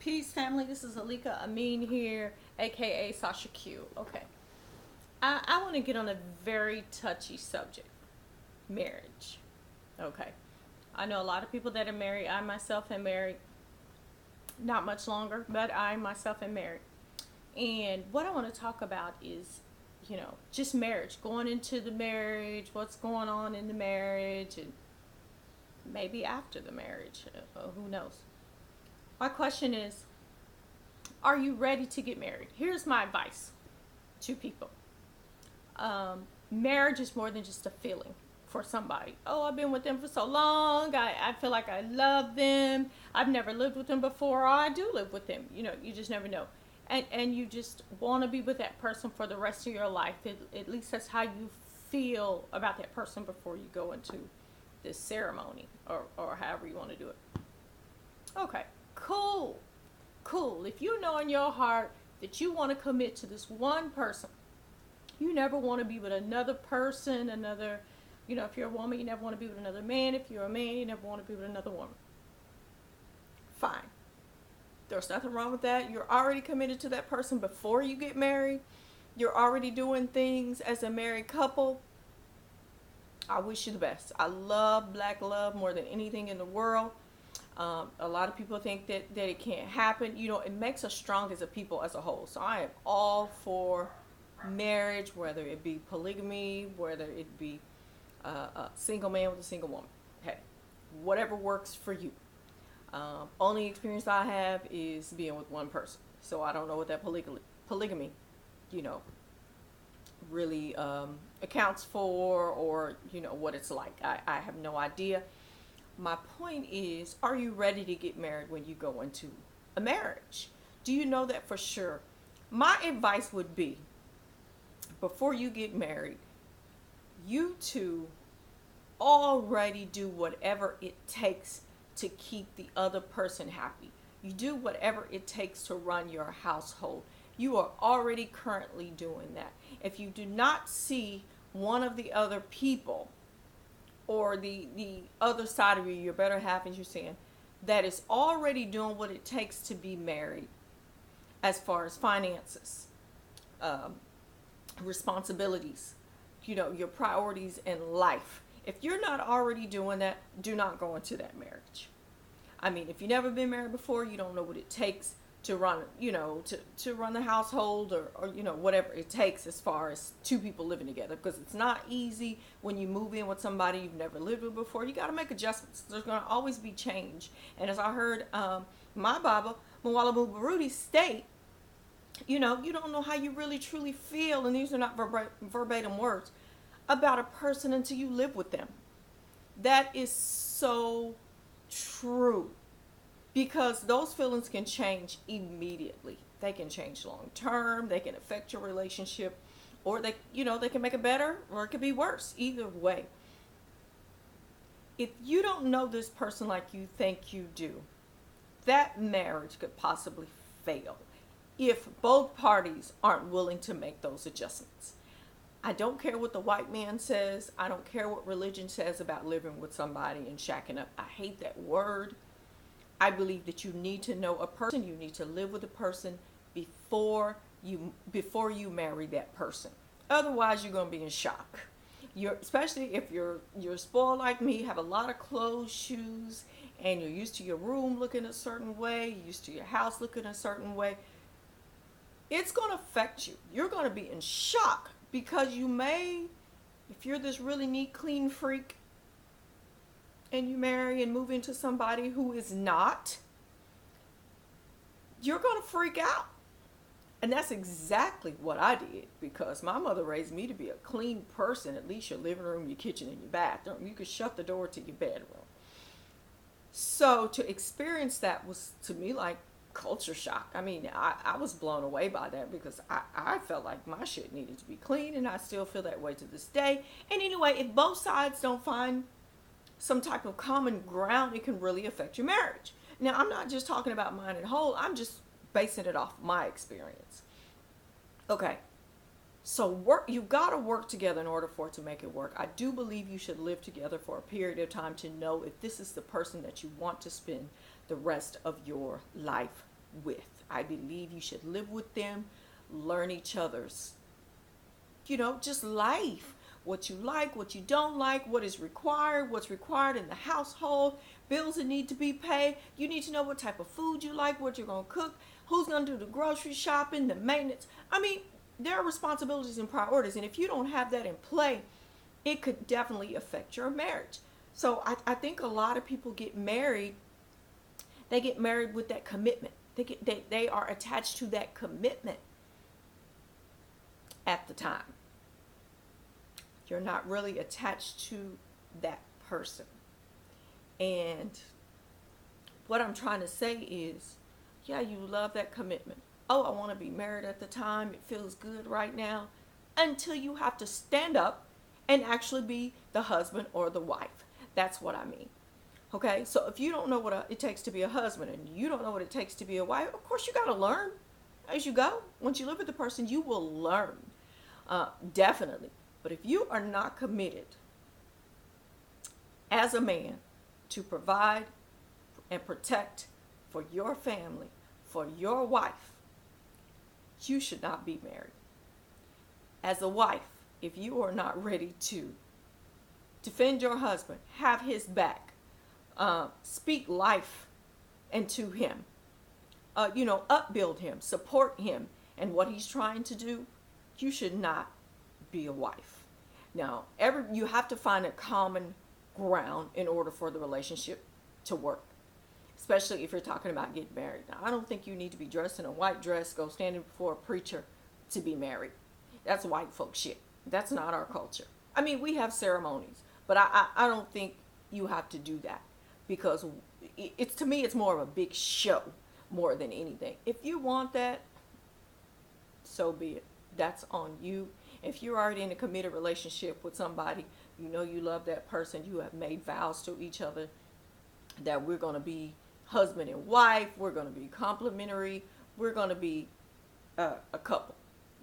Peace, family. This is Alika Amin here, aka Sasha Q. Okay. I want to get on a very touchy subject, marriage. Okay. I know a lot of people that are married. I myself am married. Not much longer, but I myself am married. And what I want to talk about is, just marriage, going into the marriage, what's going on in the marriage, and maybe after the marriage. Who knows? My question is, are you ready to get married? Here's my advice to people. Marriage is more than just a feeling for somebody. Oh, I've been with them for so long. I feel like I love them. I've never lived with them before, or I do live with them. You just never know. And you just want to be with that person for the rest of your life. At least that's how you feel about that person before you go into this ceremony or however you want to do it. Okay, cool. Cool. If you know in your heart that you want to commit to this one person, you never want to be with another person, if you're a woman, you never want to be with another man. If you're a man, you never want to be with another woman. Fine. There's nothing wrong with that. You're already committed to that person before you get married. You're already doing things as a married couple. I wish you the best. I love black love more than anything in the world. A lot of people think that it can't happen. It makes us strong as a people as a whole. So I am all for marriage, whether it be polygamy, whether it be a single man with a single woman. Hey, whatever works for you. Only experience I have is being with one person. So I don't know what that polygamy, really accounts for, or, what it's like. I have no idea. My point is, are you ready to get married when you go into a marriage? Do you know that for sure? My advice would be, before you get married, you two already do whatever it takes to keep the other person happy. You do whatever it takes to run your household. You are already currently doing that. If you do not see one of the other people, or the other side of you, your better half, as you're saying, that is already doing what it takes to be married, as far as finances, responsibilities, your priorities in life. If you're not already doing that, do not go into that marriage. I mean, if you've never been married before, you don't know what it takes to run, to run the household, or whatever it takes as far as two people living together, because it's not easy when you move in with somebody you've never lived with before. You got to make adjustments. There's going to always be change. And as I heard my Baba, Mwala Mubarudi, state, you don't know how you really truly feel, and these are not verbatim words, about a person until you live with them. That is so true, because those feelings can change immediately. They can change long term. They can affect your relationship, or they can make it better, or it could be worse. Either way, if you don't know this person like you think you do, that marriage could possibly fail if both parties aren't willing to make those adjustments. I don't care what the white man says. I don't care what religion says about living with somebody and shacking up. I hate that word. I believe that you need to know a person. You need to live with a person before you marry that person. Otherwise, you're going to be in shock. Especially if you're spoiled like me, have a lot of clothes, shoes, and you're used to your room looking a certain way, you're used to your house looking a certain way. It's going to affect you. You're going to be in shock, because you may, if you're this really neat, clean freak, and you marry and move into somebody who is not, you're going to freak out. And that's exactly what I did, because my mother raised me to be a clean person. At least your living room, your kitchen, and your bathroom. You could shut the door to your bedroom. So to experience that was, to me, like culture shock. I mean, I was blown away by that, because I felt like my shit needed to be clean, and I still feel that way to this day. And anyway, if both sides don't find some type of common ground, it can really affect your marriage. Now, I'm not just talking about mine and whole. I'm just basing it off my experience. Okay. So you got to work together in order for it to make it work. I do believe you should live together for a period of time to know if this is the person that you want to spend the rest of your life with. I believe you should live with them, learn each other's, just life. What you like, what you don't like, what is required, what's required in the household, bills that need to be paid. You need to know what type of food you like, what you're going to cook, who's going to do the grocery shopping, the maintenance. I mean, there are responsibilities and priorities. And if you don't have that in play, it could definitely affect your marriage. So I think a lot of people get married. They get married with that commitment. They are attached to that commitment at the time. You're not really attached to that person. And what I'm trying to say is, yeah, you love that commitment. Oh, I want to be married at the time. It feels good right now. Until you have to stand up and actually be the husband or the wife. That's what I mean. Okay, so if you don't know what it takes to be a husband and you don't know what it takes to be a wife, of course you got to learn as you go. Once you live with the person, you will learn. Definitely. But if you are not committed as a man to provide and protect for your family, for your wife, you should not be married. As a wife, if you are not ready to defend your husband, have his back, speak life into him, upbuild him, support him and what he's trying to do, you should not be a wife. Now, you have to find a common ground in order for the relationship to work, especially if you're talking about getting married. Now, I don't think you need to be dressed in a white dress, go standing before a preacher to be married. That's white folk shit. That's not our culture. I mean, we have ceremonies, but I don't think you have to do that, because it's, to me, it's more of a big show more than anything. If you want that, so be it. That's on you. If you're already in a committed relationship with somebody, you know you love that person, you have made vows to each other that we're going to be husband and wife, we're going to be complementary, we're going to be a couple.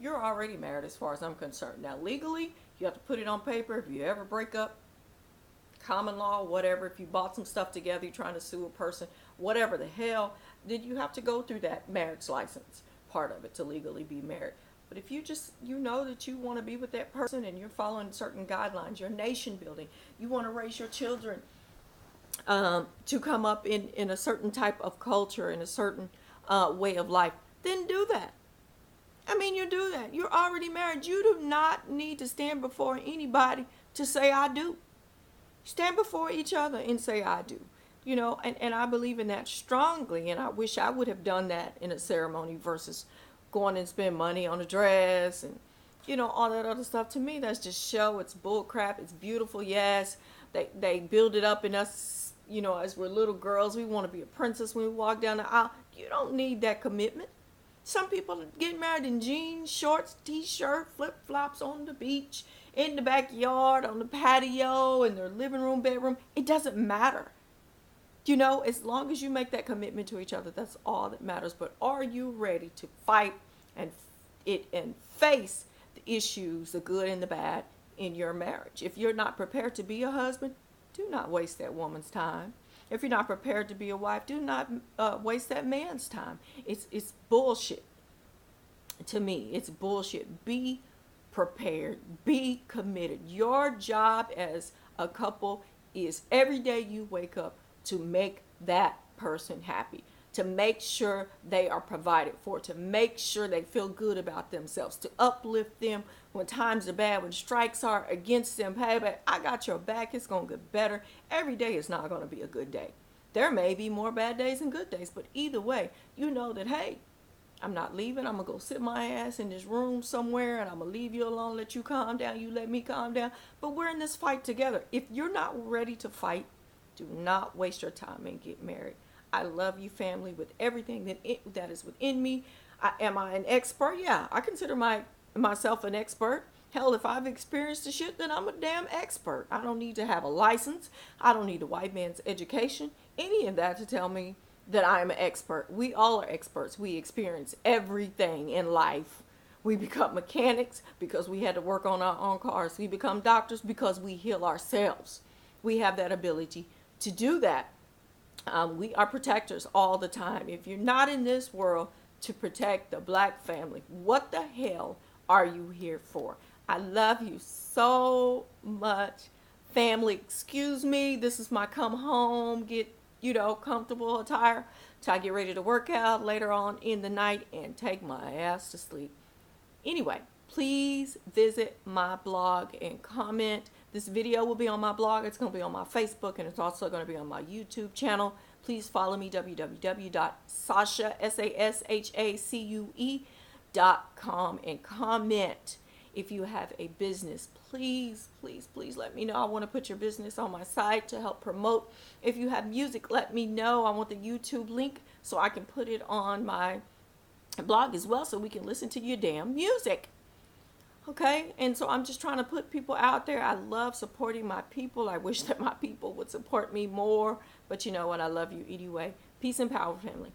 You're already married as far as I'm concerned. Now, legally, you have to put it on paper. If you ever break up, common law, whatever, if you bought some stuff together, you're trying to sue a person, whatever the hell, then you have to go through that marriage license part of it to legally be married. But if you just, know that you want to be with that person and you're following certain guidelines, you're nation building, you want to raise your children to come up in a certain type of culture, in a certain way of life, then do that. I mean, you do that. You're already married. You do not need to stand before anybody to say I do. Stand before each other and say I do. And I believe in that strongly, and I wish I would have done that in a ceremony versus going and spend money on a dress and all that other stuff. To me, that's just show. It's bull crap. It's beautiful, yes. They build it up in us, as we're little girls. We want to be a princess when we walk down the aisle. You don't need that commitment. Some people get married in jeans, shorts, t-shirt, flip-flops on the beach, in the backyard, on the patio, in their living room, bedroom. It doesn't matter. As long as you make that commitment to each other, that's all that matters. But are you ready to fight and face the issues, the good and the bad in your marriage? If you're not prepared to be a husband, do not waste that woman's time. If you're not prepared to be a wife, do not waste that man's time. It's bullshit. To me, it's bullshit. Be prepared. Be committed. Your job as a couple is every day you wake up to make that person happy, to make sure they are provided for, to make sure they feel good about themselves, to uplift them when times are bad, when strikes are against them. Hey, but I got your back. It's going to get better. Every day is not going to be a good day. There may be more bad days than good days, but either way, you know that, hey, I'm not leaving. I'm going to go sit my ass in this room somewhere, and I'm going to leave you alone, let you calm down, you let me calm down. But we're in this fight together. If you're not ready to fight, do not waste your time and get married. I love you, family, with everything that is within me. Am I an expert? Yeah, I consider myself an expert. Hell, if I've experienced the shit, then I'm a damn expert. I don't need to have a license. I don't need a white man's education, any of that to tell me that I am an expert. We all are experts. We experience everything in life. We become mechanics because we had to work on our own cars. We become doctors because we heal ourselves. We have that ability to do that. We are protectors all the time. If you're not in this world to protect the black family, what the hell are you here for? I love you so much, family. Excuse me. This is my come home, get, comfortable attire till I get ready to work out later on in the night and take my ass to sleep. Anyway, please visit my blog and comment. This video will be on my blog. It's going to be on my Facebook, and it's also going to be on my YouTube channel. Please follow me, www.sashacue.com, and comment. If you have a business, please, please, please let me know. I want to put your business on my site to help promote. If you have music, let me know. I want the YouTube link so I can put it on my blog as well so we can listen to your damn music. Okay, and so I'm just trying to put people out there. I love supporting my people. I wish that my people would support me more, but you know what? I love you anyway. Peace and power, family.